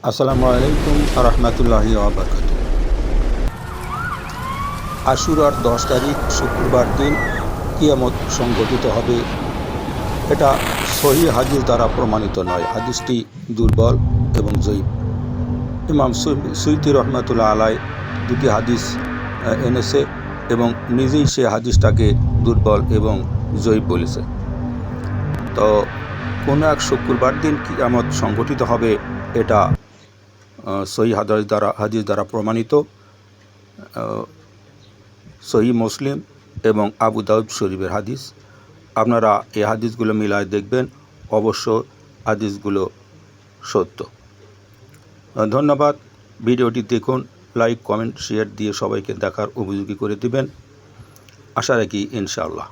আসসালামু আলাইকুম রহমতুল্লাহি ওয়া বারাকাতুহু। আশুরার 10 তারিখ শুক্রবার দিন কিয়ামত সংঘটিত হবে, এটা সহিহ হাদিস দ্বারা প্রমাণিত নয়। হাদিসটি দুর্বল এবং জয়ীফ। ইমাম সুয়ুতি রহমতুল্লাহ আলাই দুটি হাদিস এনেছে এবং নিজেই সে হাদিসটাকে দুর্বল এবং জয়ীফ বলেছে। তো কোনো এক শুক্রবার দিন কিয়ামত সংঘটিত হবে, এটা সহিহ হাদিস দ্বারা প্রমাণিত। সহিহ মুসলিম এবং আবু দাউদ শরীফের হাদিস। আপনারা এই হাদিসগুলো মিলায় দেখবেন, অবশ্য হাদিসগুলো সত্য। ধন্যবাদ। ভিডিওটি দেখুন, লাইক কমেন্ট শেয়ার দিয়ে সবাইকে দেখার উপযোগী করে দিবেন, আশা রাখি ইনশাআল্লাহ।